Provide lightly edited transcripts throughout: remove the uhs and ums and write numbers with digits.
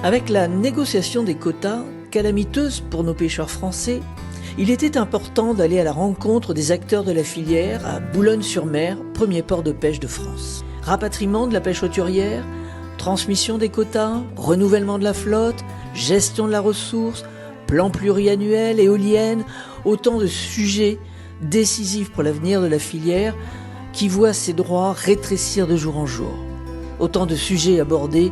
Avec la négociation des quotas, calamiteuse pour nos pêcheurs français, il était important d'aller à la rencontre des acteurs de la filière à Boulogne-sur-Mer, premier port de pêche de France. Rapatriement de la pêche hauturière, transmission des quotas, renouvellement de la flotte, gestion de la ressource, plan pluriannuel, éolienne, autant de sujets décisifs pour l'avenir de la filière qui voit ses droits rétrécir de jour en jour. Autant de sujets abordés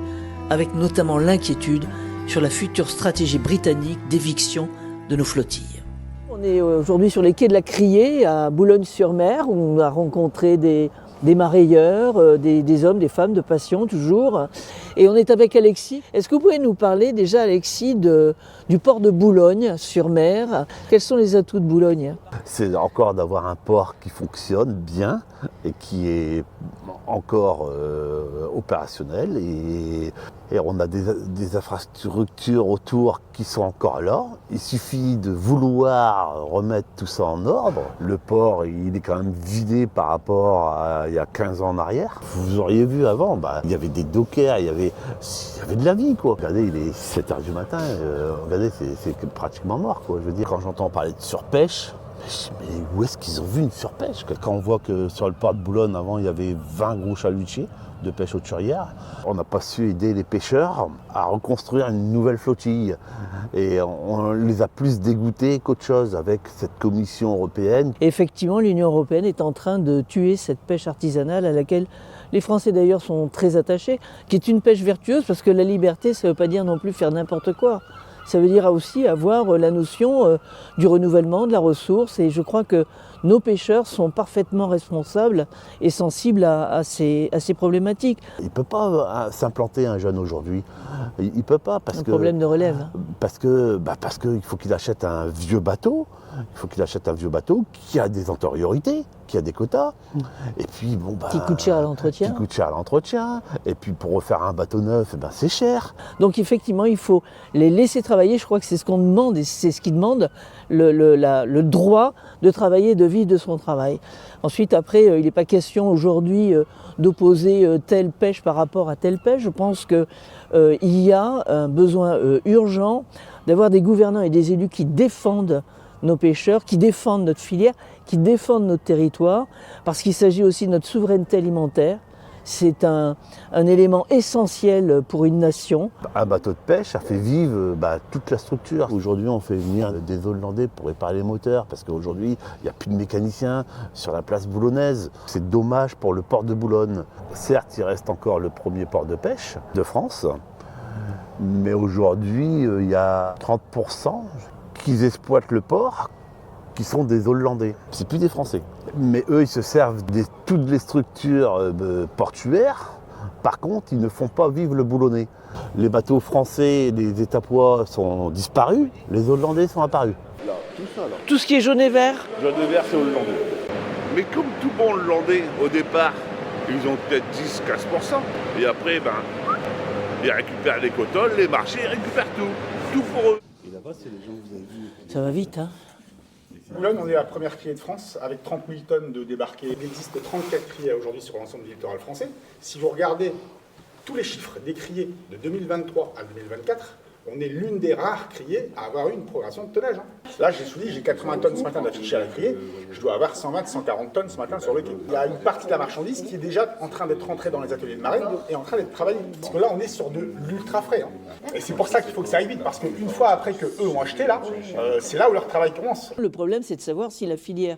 avec notamment l'inquiétude sur la future stratégie britannique d'éviction de nos flottilles. On est aujourd'hui sur les quais de la Criée à Boulogne-sur-Mer où on a rencontré des marailleurs, des hommes, des femmes de passion toujours. Et on est avec Alexis. Est-ce que vous pouvez nous parler déjà, Alexis, du port de Boulogne-sur-Mer? Quels sont les atouts de Boulogne? C'est encore d'avoir un port qui fonctionne bien et qui est encore opérationnel. Et on a des infrastructures autour qui sont encore là. Il suffit de vouloir remettre tout ça en ordre. Le port, il est quand même vidé par rapport à il y a 15 ans en arrière. Vous auriez vu avant, il y avait des dockers, il y avait de la vie, quoi. Regardez, il est 7h du matin, regardez, c'est pratiquement mort, quoi. Je veux dire, quand j'entends parler de surpêche, mais où est-ce qu'ils ont vu une surpêche? Quand on voit que sur le port de Boulogne, avant, il y avait 20 gros chalutiers de pêche hauturière, on n'a pas su aider les pêcheurs à reconstruire une nouvelle flottille. Et on les a plus dégoûtés qu'autre chose avec cette commission européenne. Effectivement, l'Union européenne est en train de tuer cette pêche artisanale à laquelle les Français d'ailleurs sont très attachés, qui est une pêche vertueuse parce que la liberté, ça ne veut pas dire non plus faire n'importe quoi. Ça veut dire aussi avoir la notion du renouvellement de la ressource et je crois que nos pêcheurs sont parfaitement responsables et sensibles à ces problématiques. Il ne peut pas s'implanter un jeune aujourd'hui. Il ne peut pas parce que... problème de relève. Parce qu'il faut qu'il achète un vieux bateau. Il faut qu'il achète un vieux bateau qui a des antériorités, qui a des quotas. Et puis, qui coûte cher à l'entretien. Qui coûte cher à l'entretien. Et puis, pour refaire un bateau neuf, c'est cher. Donc, effectivement, il faut les laisser travailler. Je crois que c'est ce qu'on demande et c'est ce qu'ils demandent, le droit de travailler, de vivre de son travail. Ensuite, après, il n'est pas question aujourd'hui d'opposer telle pêche par rapport à telle pêche. Je pense qu'il y a un besoin urgent d'avoir des gouvernants et des élus qui défendent nos pêcheurs, qui défendent notre filière, qui défendent notre territoire, parce qu'il s'agit aussi de notre souveraineté alimentaire. C'est un élément essentiel pour une nation. Un bateau de pêche, ça fait vivre toute la structure. Aujourd'hui, on fait venir des Hollandais pour réparer les moteurs, parce qu'aujourd'hui, il n'y a plus de mécaniciens sur la place boulonnaise. C'est dommage pour le port de Boulogne. Certes, il reste encore le premier port de pêche de France, mais aujourd'hui, il y a 30% qui exploitent le port, qui sont des Hollandais. C'est plus des Français. Mais eux, ils se servent de toutes les structures portuaires. Par contre, ils ne font pas vivre le Boulonnais. Les bateaux français, les étapois sont disparus. Les Hollandais sont apparus. Là, tout ça, là. Tout ce qui est jaune et vert. Jaune et vert, c'est hollandais. Mais comme tout bon hollandais, au départ, ils ont peut-être 10-15%. Et après, ils récupèrent les cotoles, les marchés, ils récupèrent tout. Tout pour eux. Et là-bas, c'est les gens que vous avez vus. Ça va vite, hein? Boulogne, on est la première criée de France avec 30 000 tonnes de débarqués. Il existe 34 criées aujourd'hui sur l'ensemble du littoral français. Si vous regardez tous les chiffres des criées de 2023 à 2024, on est l'une des rares criées à avoir eu une progression de tonnage. Là, j'ai 80 tonnes ce matin d'affichés à la criée. Je dois avoir 120-140 tonnes ce matin sur le quai. Il y a une partie de la marchandise qui est déjà en train d'être rentrée dans les ateliers de marine et en train d'être travaillée. Parce que là, on est sur de l'ultra frais. Et c'est pour ça qu'il faut que ça aille vite. Parce qu'une fois après qu'eux ont acheté, là, c'est là où leur travail commence. Le problème, c'est de savoir si la filière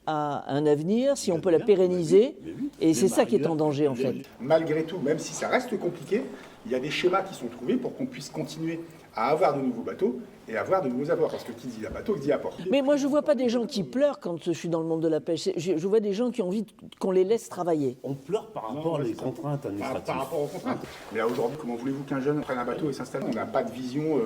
a un avenir, si on peut la pérenniser. Et c'est ça qui est en danger, en fait. Malgré tout, même si ça reste compliqué, il y a des schémas qui sont trouvés pour qu'on puisse continuer à avoir de nouveaux bateaux et avoir de nouveaux apports. Parce que qui dit bateau, dit apport. Mais moi, je ne vois pas des gens qui pleurent quand je suis dans le monde de la pêche. Je vois des gens qui ont envie qu'on les laisse travailler. On pleure par rapport aux contraintes administratives. Par rapport aux contraintes. Mais là, aujourd'hui, comment voulez-vous qu'un jeune prenne un bateau et s'installe? On n'a pas de vision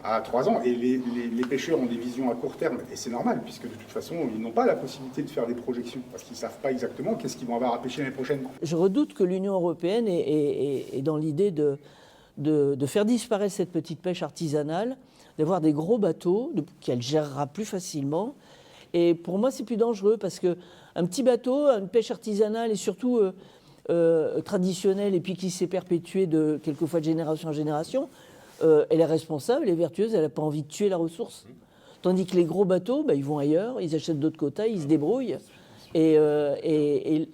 à 3 ans. Et les pêcheurs ont des visions à court terme. Et c'est normal, puisque de toute façon, ils n'ont pas la possibilité de faire des projections. Parce qu'ils ne savent pas exactement qu'est-ce qu'ils vont avoir à pêcher l'année prochaine. Je redoute que l'Union européenne est dans l'idée de faire disparaître cette petite pêche artisanale, d'avoir des gros bateaux qu'elle gérera plus facilement. Et pour moi, c'est plus dangereux parce qu'un petit bateau, une pêche artisanale et surtout traditionnelle et puis qui s'est perpétuée quelquefois de génération en génération, elle est responsable, elle est vertueuse, elle n'a pas envie de tuer la ressource. Tandis que les gros bateaux, ils vont ailleurs, ils achètent d'autres quotas, ils se débrouillent. Et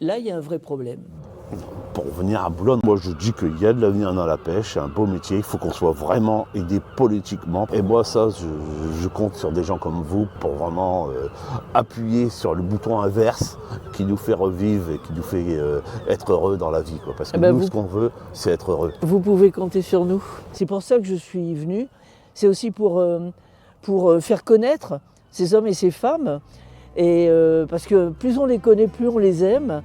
là, il y a un vrai problème. Pour revenir à Boulogne, moi je dis qu'il y a de l'avenir dans la pêche, c'est un beau métier, il faut qu'on soit vraiment aidé politiquement. Et moi ça, je compte sur des gens comme vous pour vraiment appuyer sur le bouton inverse qui nous fait revivre et qui nous fait être heureux dans la vie. Quoi. Parce que nous, ce qu'on veut, c'est être heureux. Vous pouvez compter sur nous. C'est pour ça que je suis venu. C'est aussi pour faire connaître ces hommes et ces femmes. Et parce que plus on les connaît, plus on les aime.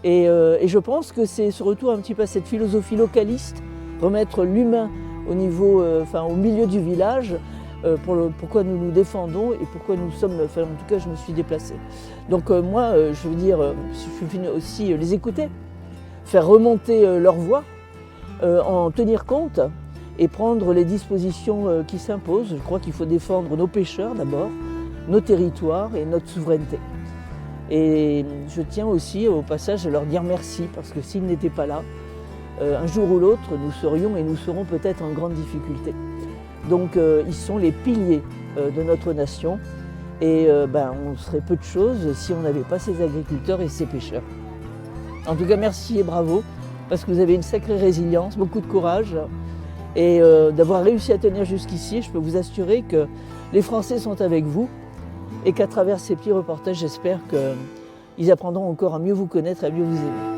Et je pense que c'est ce retour un petit peu à cette philosophie localiste, remettre l'humain au niveau, au milieu du village, pourquoi nous nous défendons et pourquoi nous sommes, en tout cas je me suis déplacée. Donc moi, je veux dire, je suis venu aussi les écouter, faire remonter leur voix, en tenir compte et prendre les dispositions qui s'imposent. Je crois qu'il faut défendre nos pêcheurs d'abord, nos territoires et notre souveraineté. Et je tiens aussi au passage à leur dire merci, parce que s'ils n'étaient pas là, un jour ou l'autre, nous serions et nous serons peut-être en grande difficulté. Donc ils sont les piliers de notre nation et on serait peu de choses si on n'avait pas ces agriculteurs et ces pêcheurs. En tout cas, merci et bravo, parce que vous avez une sacrée résilience, beaucoup de courage et d'avoir réussi à tenir jusqu'ici. Je peux vous assurer que les Français sont avec vous. Et qu'à travers ces petits reportages, j'espère qu'ils apprendront encore à mieux vous connaître et à mieux vous aimer.